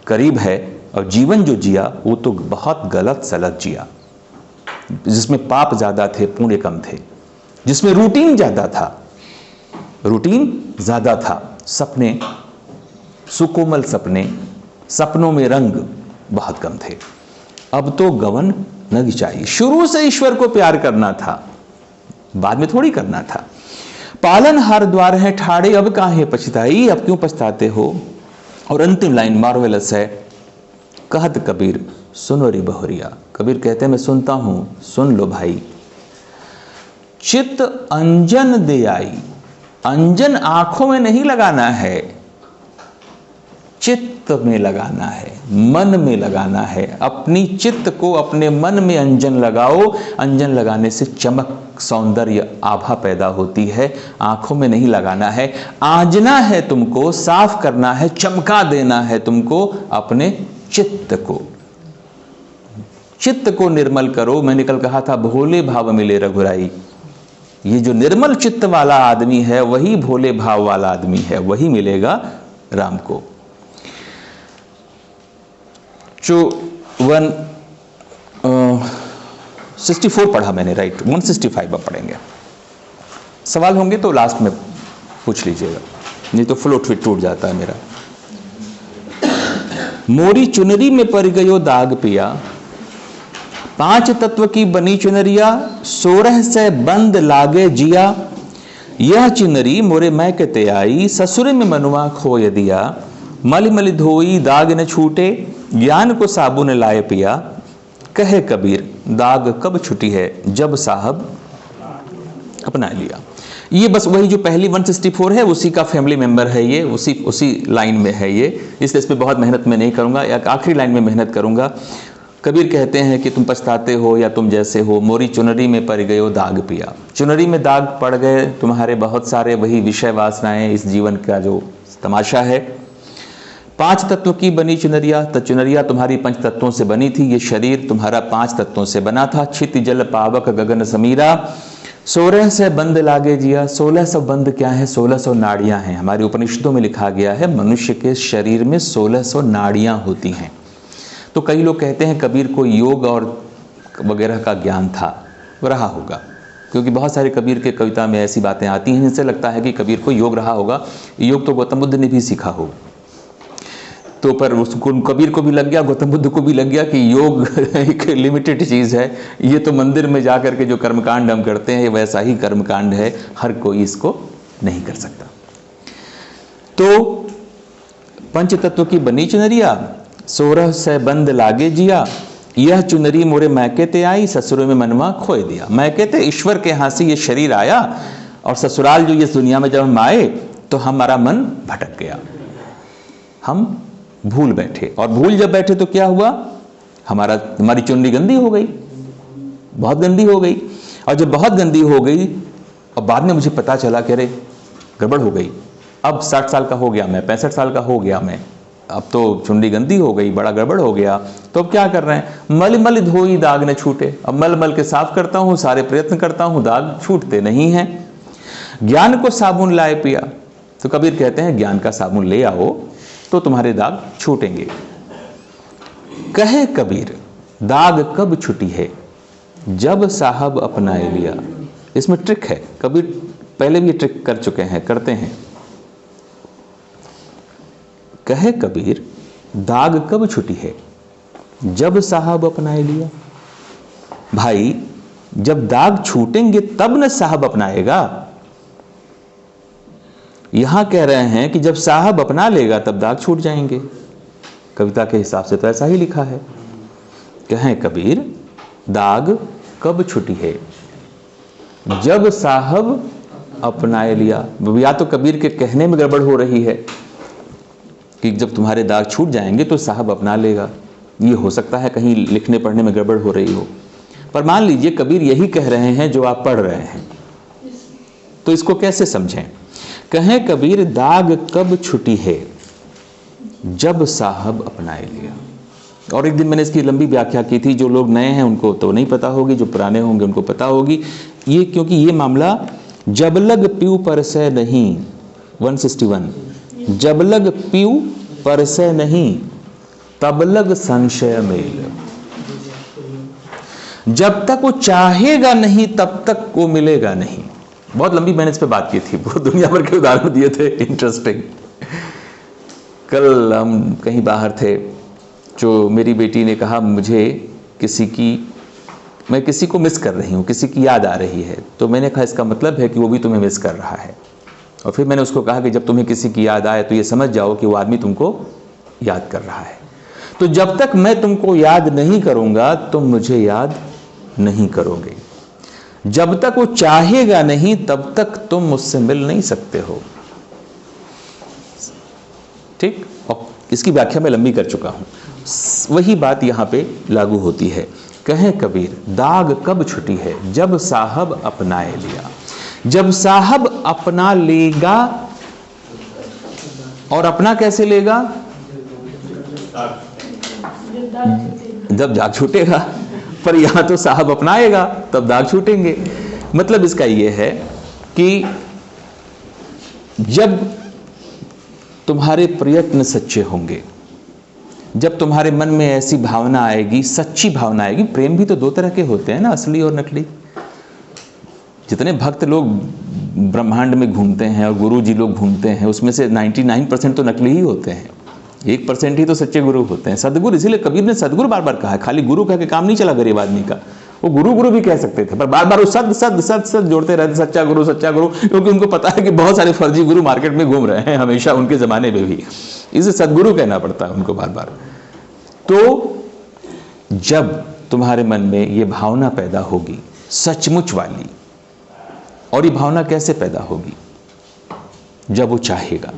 करीब है और जीवन जो जिया वो तो बहुत गलत सलत जिया, जिसमें पाप ज्यादा थे, पुण्य कम थे, जिसमें रूटीन ज्यादा था, रूटीन ज्यादा था, सपने सुकोमल सपने, सपनों में रंग बहुत कम थे। अब तो गवन नग चाहिए। शुरू से ईश्वर को प्यार करना था, बाद में थोड़ी करना था। पालन हर द्वार है ठाड़े, अब काहे पछताई, अब क्यों पछताते हो? और अंतिम लाइन मार्वेलस है, कहत कबीर सुनो रे बहुरिया। कबीर कहते हैं मैं सुनता हूं, सुन लो भाई। चित्त अंजन दे आई, अंजन आंखों में नहीं लगाना है, चित्त में लगाना है, मन में लगाना है। अपनी चित्त को अपने मन में अंजन लगाओ। अंजन लगाने से चमक, सौंदर्य, आभा पैदा होती है। आंखों में नहीं लगाना है, आजना है तुमको, साफ करना है, चमका देना है तुमको अपने चित्त को। चित्त को निर्मल करो। मैंने कल कहा था भोले भाव मिले रघुराई। ये जो निर्मल चित्त वाला आदमी है वही भोले भाव वाला आदमी है, वही मिलेगा राम को। जो 164 पढ़ा मैंने, राइट, 165 अब पढ़ेंगे। सवाल होंगे तो लास्ट में पूछ लीजिएगा, नहीं तो फ्लो टूट जाता है मेरा। मोरी चुनरी में पड़ गयो दाग पिया, 5 तत्व की बनी चुनरिया, 16 से बंद लागे जिया। यह चुनरी मोरे मैकते आई, ससुर में मनुआ खोय दिया। मल मल धोई दाग न छूटे, ज्ञान को साबुन लाए पिया। कहे कबीर दाग कब छुटी है, जब साहब अपना लिया। ये बस वही जो पहली 164 है उसी का फैमिली मेंबर है ये, उसी लाइन में है ये, इसलिए इस पर बहुत मेहनत मैं नहीं करूंगा, या आखिरी लाइन में मेहनत करूंगा। कबीर कहते हैं कि तुम पछताते हो या तुम जैसे हो, मोरी चुनरी में पड़ गए हो दाग पिया। चुनरी में दाग पड़ गए तुम्हारे बहुत सारे, वही विषय वासनाएं, इस जीवन का जो तमाशा है। 5 तत्व की बनी चुनरिया, तो चुनरिया तुम्हारी 5 तत्वों से बनी थी। ये शरीर तुम्हारा 5 तत्वों से बना था। छित जल पावक गगन समीरा, 16 से बंद लागे जिया। 1600 बंद क्या है? 1600 नाड़ियां हैं। हमारे उपनिषदों में लिखा गया है मनुष्य के शरीर में 1600 नाड़ियां होती हैं। तो कई लोग कहते हैं कबीर को योग और वगैरह का ज्ञान था, रहा होगा, क्योंकि बहुत सारे कबीर के कविता में ऐसी बातें आती हैं जिनसे लगता है कि कबीर को योग रहा होगा। योग तो गौतम बुद्ध ने भी सीखा हो, तो पर उसको कबीर को भी लग गया, गौतम बुद्ध को भी लग गया कि योग एक लिमिटेड चीज़ है, ये तो मंदिर में जा करके जो कर्मकांड हम करते हैं वैसा ही कर्मकांड है, हर कोई इसको नहीं कर सकता। तो पंचतत्व की बनी चुनरिया, 16 से बंद लागे जिया। यह चुनरी मोरे मैके ते आई, ससुर में मनवा खोए दिया। मैके ते ईश्वर के यहाँ से ये शरीर आया, और ससुराल जो इस दुनिया में जब हम आए तो हमारा मन भटक गया, हम भूल बैठे। और भूल जब बैठे तो क्या हुआ? हमारी चुनरी गंदी हो गई, बहुत गंदी हो गई। और जब बहुत गंदी हो गई और बाद में मुझे पता चला कि अरे गड़बड़ हो गई, अब 60 साल का हो गया मैं, 65 साल का हो गया मैं, अब तो चुनरी गंदी हो गई, बड़ा गड़बड़ हो गया। तो अब क्या कर रहे हैं? मल मल धोई दाग न छूटे। अब मल मल के साफ करता हूं, सारे प्रयत्न करता हूं, दाग छूटते नहीं हैं। ज्ञान को साबुन लाए पिया। तो कबीर कहते हैं ज्ञान का साबुन ले आओ तो तुम्हारे दाग छूटेंगे। कहे कबीर दाग कब छुटी है, जब साहब अपनाए लिया। इसमें ट्रिक है, कबीर पहले भी ये ट्रिक कर चुके हैं, करते हैं। कहे कबीर दाग कब छुटी है, जब साहब अपनाए लिया। भाई जब दाग छूटेंगे तब न साहब अपनाएगा। यहां कह रहे हैं कि जब साहब अपना लेगा तब दाग छूट जाएंगे। कविता के हिसाब से तो ऐसा ही लिखा है। कहें कबीर दाग कब छुटी है, जब साहब अपनाए लिया। या तो कबीर के कहने में गड़बड़ हो रही है कि जब तुम्हारे दाग छूट जाएंगे तो साहब अपना लेगा, ये हो सकता है कहीं लिखने पढ़ने में गड़बड़ हो रही हो। पर मान लीजिए कबीर यही कह रहे हैं जो आप पढ़ रहे हैं, तो इसको कैसे समझें? कहें कबीर दाग कब छुटी है, जब साहब अपनाए लिया। और एक दिन मैंने इसकी लंबी व्याख्या की थी, जो लोग नए हैं उनको तो नहीं पता होगी, जो पुराने होंगे उनको पता होगी ये, क्योंकि ये मामला जब लग पीऊ परसै नहीं, 161, जब लग पीऊ परसै नहीं, तब लग संशय मेल। जब तक वो चाहेगा नहीं तब तक वो मिलेगा नहीं। बहुत लंबी मैंने इस पे बात की थी, बहुत दुनिया भर के उदाहरण दिए थे, इंटरेस्टिंग। कल हम कहीं बाहर थे, जो मेरी बेटी ने कहा मुझे मैं किसी को मिस कर रही हूँ, किसी की याद आ रही है। तो मैंने कहा इसका मतलब है कि वो भी तुम्हें मिस कर रहा है। और फिर मैंने उसको कहा कि जब तुम्हें किसी की याद आए तो ये समझ जाओ कि वो आदमी तुमको याद कर रहा है। तो जब तक मैं तुमको याद नहीं करूँगा तुम मुझे याद नहीं करोगे। जब तक वो चाहेगा नहीं तब तक तुम मुझसे मिल नहीं सकते हो। ठीक? और इसकी व्याख्या मैं लंबी कर चुका हूं, वही बात यहां पे लागू होती है। कहे कबीर दाग कब छुटी है, जब साहब अपनाए लिया। जब साहब अपना लेगा, और अपना कैसे लेगा? जब दाग छूटेगा। पर यहां तो साहब अपनाएगा तब दाग छूटेंगे। मतलब इसका यह है कि जब तुम्हारे प्रयत्न सच्चे होंगे, जब तुम्हारे मन में ऐसी भावना आएगी, सच्ची भावना आएगी। प्रेम भी तो दो तरह के होते हैं ना, असली और नकली। जितने भक्त लोग ब्रह्मांड में घूमते हैं और गुरु जी लोग घूमते हैं, उसमें से 99% तो नकली ही होते हैं, 1% ही तो सच्चे गुरु होते हैं। सदगुरु, इसीलिए कबीर ने सदगुरु बार बार कहा है। खाली गुरु कह के काम नहीं चला गरीब आदमी का, वो गुरु गुरु भी कह सकते थे, पर बार बार वो सद सद सद सद जोड़ते रहते, सच्चा गुरु, क्योंकि उनको पता है कि बहुत सारे फर्जी गुरु मार्केट में घूम रहे हैं हमेशा, उनके जमाने में भी, इसे सदगुरु कहना पड़ता है उनको बार बार। तो जब तुम्हारे मन में ये भावना पैदा होगी सचमुच वाली, और ये भावना कैसे पैदा होगी? जब वो चाहेगा।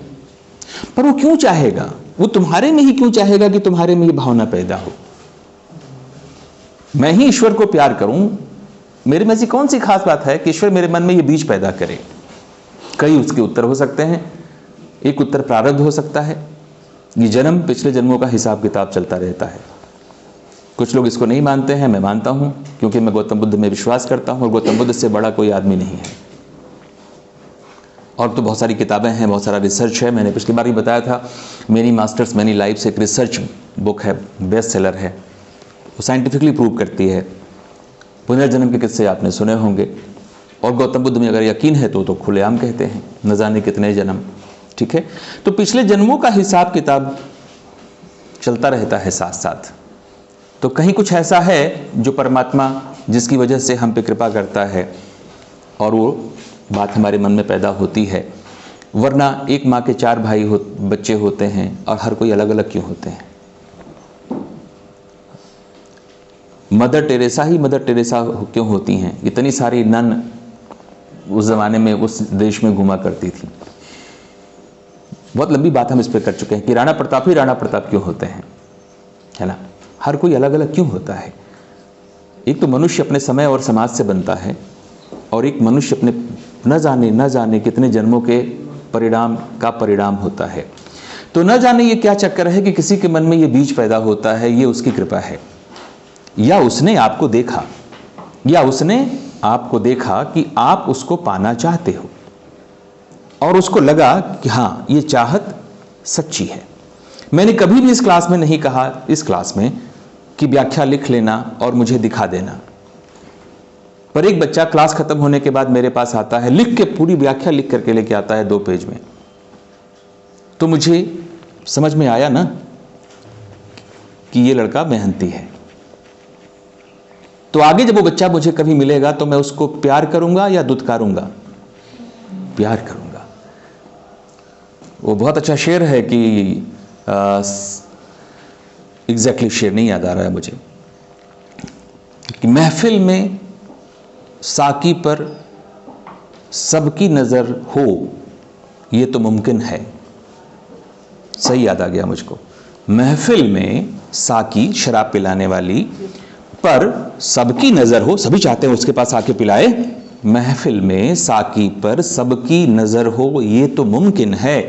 पर वो क्यों चाहेगा? वो तुम्हारे में ही क्यों चाहेगा कि तुम्हारे में ये भावना पैदा हो? मैं ही ईश्वर को प्यार करूं, मेरे में ऐसी कौन सी खास बात है कि ईश्वर मेरे मन में ये बीज पैदा करे? कई उसके उत्तर हो सकते हैं। एक उत्तर प्रारब्ध हो सकता है, ये जन्म पिछले जन्मों का हिसाब किताब चलता रहता है। कुछ लोग इसको नहीं मानते हैं, मैं मानता हूं, क्योंकि मैं गौतम बुद्ध में विश्वास करता हूं और गौतम बुद्ध से बड़ा कोई आदमी नहीं है। और तो बहुत सारी किताबें हैं, बहुत सारा रिसर्च है। मैंने पिछली बार ही बताया था, मेनी मास्टर्स मैनी लाइफ्स एक रिसर्च बुक है, बेस्ट सेलर है, वो साइंटिफिकली प्रूव करती है। पुनर्जन्म के किस्से आपने सुने होंगे, और गौतम बुद्ध में अगर यकीन है तो खुलेआम कहते हैं, न जाने कितने जन्म। ठीक है, तो पिछले जन्मों का हिसाब किताब चलता रहता है साथ साथ। तो कहीं कुछ ऐसा है जो परमात्मा जिसकी वजह से हम पे कृपा करता है और वो बात हमारे मन में पैदा होती है। वरना एक माँ के 4 बच्चे होते हैं और हर कोई अलग अलग क्यों होते हैं? मदर टेरेसा ही मदर टेरेसा क्यों होती हैं? इतनी सारी नन उस जमाने में उस देश में घुमा करती थी। बहुत लंबी बात हम इस पर कर चुके हैं कि राणा प्रताप ही राणा प्रताप क्यों होते हैं, है ना? हर कोई अलग अलग क्यों होता है? एक तो मनुष्य अपने समय और समाज से बनता है, और एक मनुष्य अपने न जाने कितने जन्मों के परिणाम होता है। तो न जाने ये क्या चक्कर है कि किसी के मन में ये बीज पैदा होता है, ये उसकी कृपा है, या उसने आपको देखा कि आप उसको पाना चाहते हो और उसको लगा कि हाँ ये चाहत सच्ची है। मैंने कभी भी इस क्लास में नहीं कहा, इस क्लास में, कि व्याख्या लिख लेना और मुझे दिखा देना। पर एक बच्चा क्लास खत्म होने के बाद मेरे पास आता है, लिख के पूरी व्याख्या लिख करके लेके आता है 2 पेज में। तो मुझे समझ में आया ना कि ये लड़का मेहनती है। तो आगे जब वो बच्चा मुझे कभी मिलेगा तो मैं उसको प्यार करूंगा या दुत्कारूंगा? प्यार करूंगा। वो बहुत अच्छा शेर है कि एग्जैक्टली शेर नहीं याद आ रहा है मुझे, कि महफिल में साकी पर सबकी नजर हो ये तो मुमकिन है। सही याद आ गया मुझको। महफिल में साकी, शराब पिलाने वाली, पर सबकी नजर हो, सभी चाहते हैं उसके पास आके पिलाए। महफिल में साकी पर सबकी नजर हो ये तो मुमकिन है,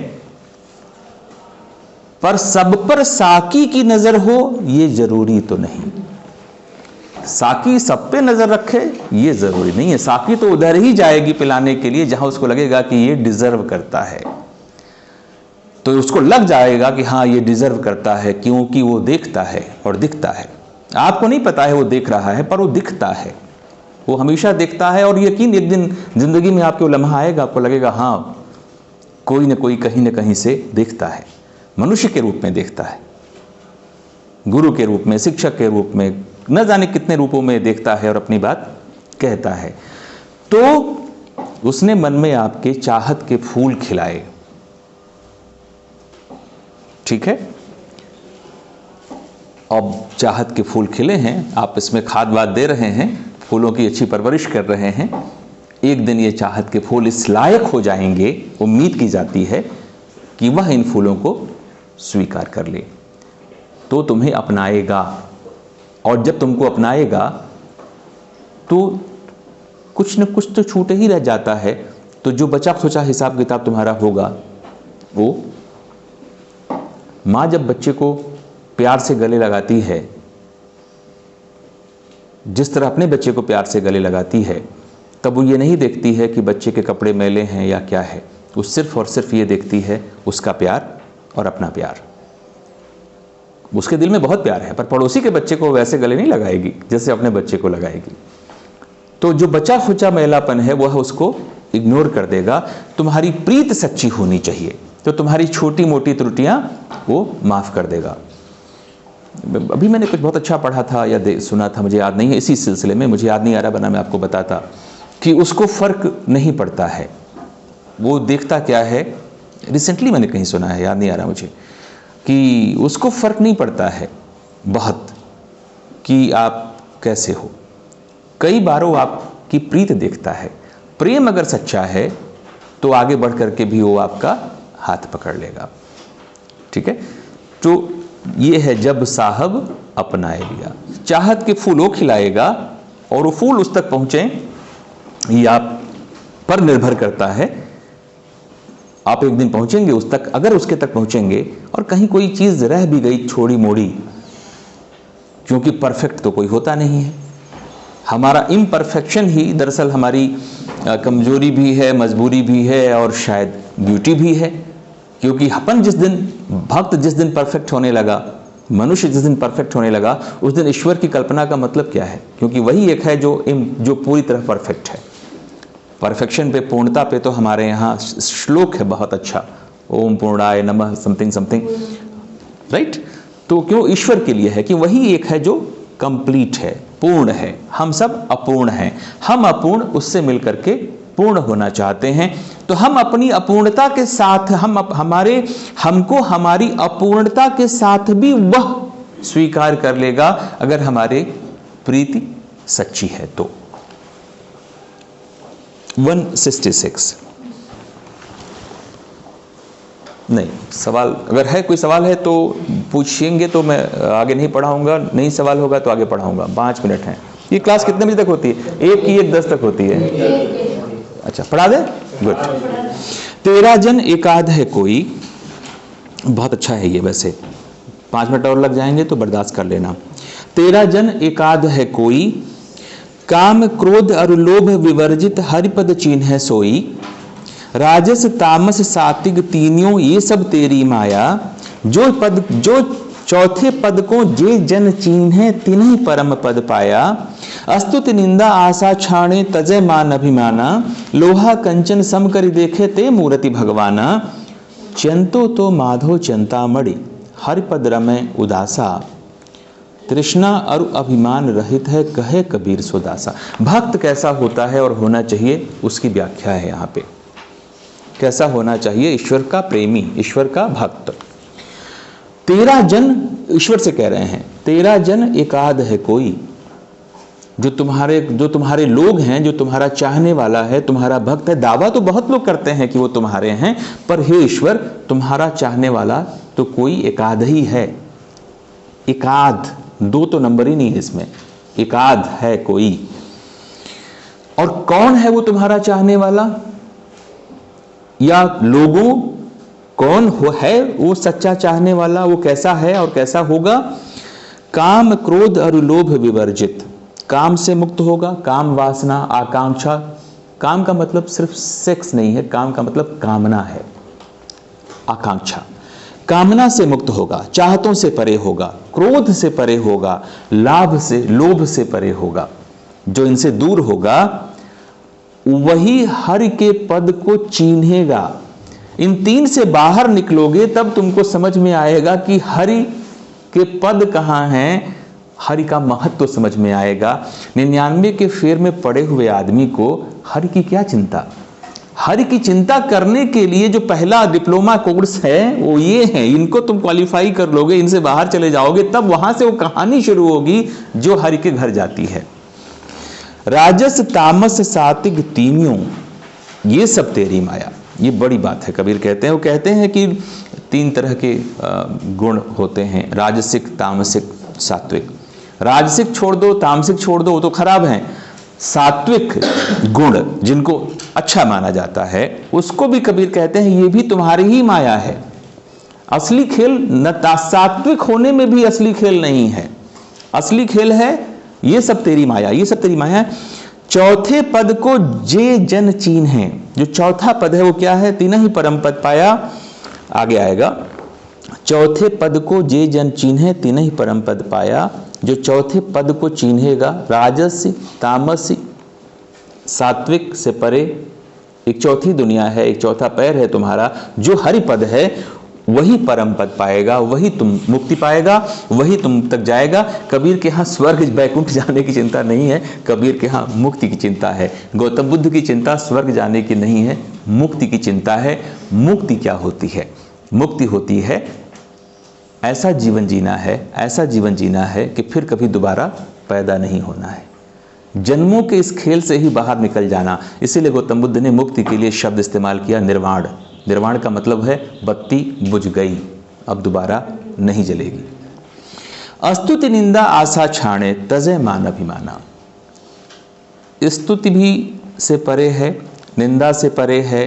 पर सब पर साकी की नजर हो ये जरूरी तो नहीं। साकी सब पे नजर रखे ये जरूरी नहीं है। साकी तो उधर ही जाएगी पिलाने के लिए जहां उसको लगेगा कि ये डिजर्व करता है, तो उसको लग जाएगा कि हाँ ये डिजर्व करता है, क्योंकि वो देखता है और दिखता है। आपको नहीं पता है वो देख रहा है, पर वो दिखता है, वो हमेशा देखता है। और यकीन एक दिन जिंदगी में आपको लम्हा आएगा, आपको लगेगा हाँ कोई ना कोई कहीं ना कहीं से देखता है। मनुष्य के रूप में देखता है, गुरु के रूप में, शिक्षक के रूप में, न जाने कितने रूपों में देखता है और अपनी बात कहता है। तो उसने मन में आपके चाहत के फूल खिलाए, ठीक है? अब चाहत के फूल खिले हैं, आप इसमें खाद वाद दे रहे हैं, फूलों की अच्छी परवरिश कर रहे हैं। एक दिन ये चाहत के फूल इस लायक हो जाएंगे, उम्मीद की जाती है, कि वह इन फूलों को स्वीकार कर ले, तो तुम्हें अपनाएगा। और जब तुमको अपनाएगा तो कुछ न कुछ तो छूट ही रह जाता है। तो जो बचा खुचा हिसाब किताब तुम्हारा होगा, वो माँ जब बच्चे को प्यार से गले लगाती है, जिस तरह अपने बच्चे को प्यार से गले लगाती है, तब वो ये नहीं देखती है कि बच्चे के कपड़े मैले हैं या क्या है, वो सिर्फ और सिर्फ ये देखती है उसका प्यार और अपना प्यार। उसके दिल में बहुत प्यार है, पर पड़ोसी के बच्चे को वैसे गले नहीं लगाएगी जैसे अपने बच्चे को लगाएगी। तो जो बचा खुचा मैलापन है वह उसको इग्नोर कर देगा। तुम्हारी प्रीत सच्ची होनी चाहिए, तो तुम्हारी छोटी मोटी त्रुटियां वो माफ कर देगा। अभी मैंने कुछ बहुत अच्छा पढ़ा था या सुना था, मुझे याद नहीं है, इसी सिलसिले में, मुझे याद नहीं आ रहा, बना मैं आपको बताता कि उसको फर्क नहीं पड़ता है, वो देखता क्या है। रिसेंटली मैंने कहीं सुना है, याद नहीं आ रहा मुझे, कि उसको फर्क नहीं पड़ता है बहुत कि आप कैसे हो। कई बार वो आपकी प्रीत देखता है। प्रेम अगर सच्चा है तो आगे बढ़ करके भी वो आपका हाथ पकड़ लेगा। ठीक है, तो ये है जब साहब अपनाए लिया। चाहत के फूल वो खिलाएगा और वो फूल उस तक पहुंचे, ये आप पर निर्भर करता है। आप एक दिन पहुंचेंगे उस तक, अगर उसके तक पहुंचेंगे और कहीं कोई चीज रह भी गई छोड़ी मोड़ी, क्योंकि परफेक्ट तो कोई होता नहीं है, हमारा इम्परफेक्शन ही दरअसल हमारी कमजोरी भी है, मजबूरी भी है और शायद ब्यूटी भी है। क्योंकि अपन जिस दिन, भक्त जिस दिन परफेक्ट होने लगा, मनुष्य जिस दिन परफेक्ट होने लगा, उस दिन ईश्वर की कल्पना का मतलब क्या है? क्योंकि वही एक है जो पूरी तरह परफेक्ट है। परफेक्शन पे, पूर्णता पे तो हमारे यहाँ श्लोक है बहुत अच्छा, ओम पूर्णाय नमः समथिंग समथिंग, राइट। तो क्यों ईश्वर के लिए है कि वही एक है जो कंप्लीट है, पूर्ण है। हम सब अपूर्ण हैं, हम अपूर्ण उससे मिलकर के पूर्ण होना चाहते हैं। तो हम अपनी अपूर्णता के साथ, हमको हमारी अपूर्णता के साथ भी वह स्वीकार कर लेगा अगर हमारे प्रीति सच्ची है तो। 166 नहीं, सवाल अगर है, कोई सवाल है तो पूछेंगे तो मैं आगे नहीं पढ़ाऊंगा, नहीं सवाल होगा तो आगे पढ़ाऊंगा। 5 मिनट हैं। ये क्लास कितने बजे तक होती है? 1 की 1:10 तक होती है। अच्छा, पढ़ा दे, गुड। 13 जन एकाध है कोई, बहुत अच्छा है ये, वैसे 5 मिनट और लग जाएंगे तो बर्दाश्त कर लेना। 13 जन एकाध है कोई, काम क्रोध और लोभ विवर्जित हरिपद चिन्ह है सोई। राजस तामस सात्विक तीनियों ये सब तेरी माया। जो चौथे पद को जे जन चिन्ह तिन्हीं परम पद पाया। अस्तुति निंदा आशा छाणे तजय मान अभिमाना। लोहा कंचन सम करि देखे ते मूर्ति भगवाना। चंतो तो माधो चिंतामणि हरिपद रमय उदासा। तृष्णा और अभिमान रहित है कहे कबीर सुदासा। भक्त कैसा होता है और होना चाहिए, उसकी व्याख्या है यहाँ पे। कैसा होना चाहिए? ईश्वर का प्रेमी, ईश्वर का भक्त। 13 जन, ईश्वर से कह रहे हैं, 13 जन एकाध है कोई। जो तुम्हारे लोग हैं, जो तुम्हारा चाहने वाला है, तुम्हारा भक्त है। दावा तो बहुत लोग करते हैं कि वो तुम्हारे हैं, पर हे ईश्वर, तुम्हारा चाहने वाला तो कोई एकाध ही है। एकाध, 2 तो नंबर ही नहीं है इसमें, एकाध है कोई। और कौन है वो तुम्हारा चाहने वाला या लोगों, कौन है वो सच्चा चाहने वाला? वो कैसा है और कैसा होगा? काम क्रोध और लोभ विवर्जित, काम से मुक्त होगा। काम वासना आकांक्षा, काम का मतलब सिर्फ सेक्स नहीं है, काम का मतलब कामना है, आकांक्षा। कामना से मुक्त होगा, चाहतों से परे होगा, क्रोध से परे होगा, लोभ से परे होगा। जो इनसे दूर होगा वही हरि के पद को चिन्हेगा। इन 3 से बाहर निकलोगे तब तुमको समझ में आएगा कि हरि के पद कहाँ हैं, हरि का महत्व समझ में आएगा। 99 के फेर में पड़े हुए आदमी को हरि की क्या चिंता? हरि की चिंता करने के लिए जो पहला डिप्लोमा कोर्स है वो ये है, इनको तुम क्वालिफाई कर लोगे, इनसे बाहर चले जाओगे, तब वहां से वो कहानी शुरू होगी जो हरि के घर जाती है। राजस तामस सात्विक तीनियों ये सब तेरी माया। ये बड़ी बात है, कबीर कहते हैं। वो कहते हैं कि 3 तरह के गुण होते हैं, राजसिक, तामसिक, सात्विक। राजसिक छोड़ दो, तामसिक छोड़ दो, वो तो खराब हैं। सात्विक गुण जिनको अच्छा माना जाता है, उसको भी कबीर कहते हैं ये भी तुम्हारी ही माया है। असली खेल न सात्विक होने में भी असली खेल नहीं है। असली खेल है ये सब तेरी माया, ये सब तेरी माया है। चौथे पद को जे जन चीन है, जो चौथा पद है वो क्या है? तीन ही परम पद पाया, आगे आएगा। चौथे पद को जे जन चीन्हे तीन ही परम पद पाया, जो चौथे पद को चिन्हेगा राजसी तामसी सात्विक से परे, एक चौथी दुनिया है, एक चौथा पैर है तुम्हारा, जो हरि पद है वही परम पद पाएगा, वही तुम मुक्ति पाएगा, वही तुम तक जाएगा। कबीर के यहाँ स्वर्ग बैकुंठ जाने की चिंता नहीं है, कबीर के यहाँ मुक्ति की चिंता है। गौतम बुद्ध की चिंता स्वर्ग जाने की नहीं है, मुक्ति की चिंता है। मुक्ति क्या होती है? मुक्ति होती है ऐसा जीवन जीना है, ऐसा जीवन जीना है कि फिर कभी दोबारा पैदा नहीं होना है, जन्मों के इस खेल से ही बाहर निकल जाना। इसीलिए गौतम बुद्ध ने मुक्ति के लिए शब्द इस्तेमाल किया निर्वाण। निर्वाण का मतलब है बत्ती बुझ गई, अब दोबारा नहीं जलेगी। स्तुति निंदा आशा छाणे तजय मान अभिमाना। स्तुति भी से परे है, निंदा से परे है,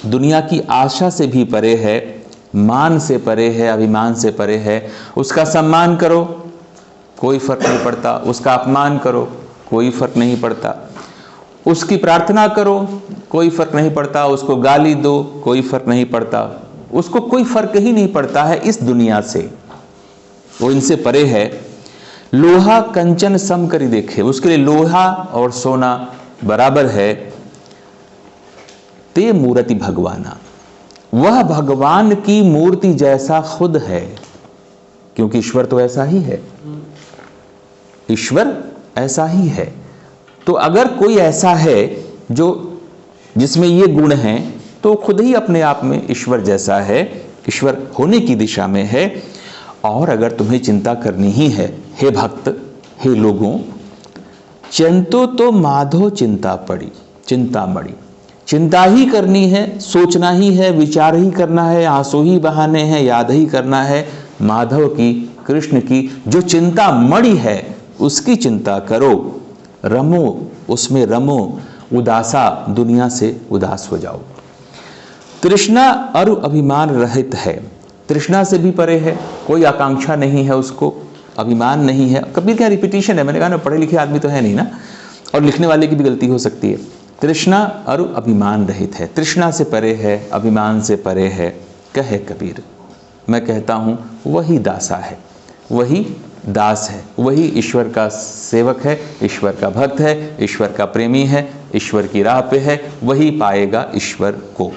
दुनिया की आशा से भी परे है, मान से परे है, अभिमान से परे है। उसका सम्मान करो कोई फर्क नहीं पड़ता, उसका अपमान करो कोई फर्क नहीं पड़ता, उसकी प्रार्थना करो कोई फर्क नहीं पड़ता, उसको गाली दो कोई फर्क नहीं पड़ता, उसको कोई फर्क ही नहीं पड़ता है इस दुनिया से, वो इनसे परे है। लोहा कंचन सम करी देखे, उसके लिए लोहा और सोना बराबर है। ते मूर्ति भगवाना, वह भगवान की मूर्ति जैसा खुद है, क्योंकि ईश्वर तो ऐसा ही है, ईश्वर ऐसा ही है। तो अगर कोई ऐसा है जो जिसमें ये गुण हैं, तो खुद ही अपने आप में ईश्वर जैसा है, ईश्वर होने की दिशा में है। और अगर तुम्हें चिंता करनी ही है, हे भक्त, हे लोगों, चिंतो तो माधो चिंता पड़ी, चिंता मड़ी, चिंता ही करनी है, सोचना ही है, विचार ही करना है, आंसू ही बहाने हैं, याद ही करना है माधव की, कृष्ण की। जो चिंता मड़ी है उसकी चिंता करो, रमो उसमें रमो, उदासा दुनिया से उदास हो जाओ। तृष्णा और अभिमान रहित है, तृष्णा से भी परे है, कोई आकांक्षा नहीं है उसको, अभिमान नहीं है। कबीर क्या रिपीटिशन है, मैंने कहा ना पढ़े लिखे आदमी तो है नहीं ना, और लिखने वाले की भी गलती हो सकती है। तृष्णा और अभिमान रहित है, तृष्णा से परे है, अभिमान से परे है। कहे कबीर, मैं कहता हूँ वही दासा है, वही दास है, वही ईश्वर का सेवक है, ईश्वर का भक्त है, ईश्वर का प्रेमी है, ईश्वर की राह पे है, वही पाएगा ईश्वर को।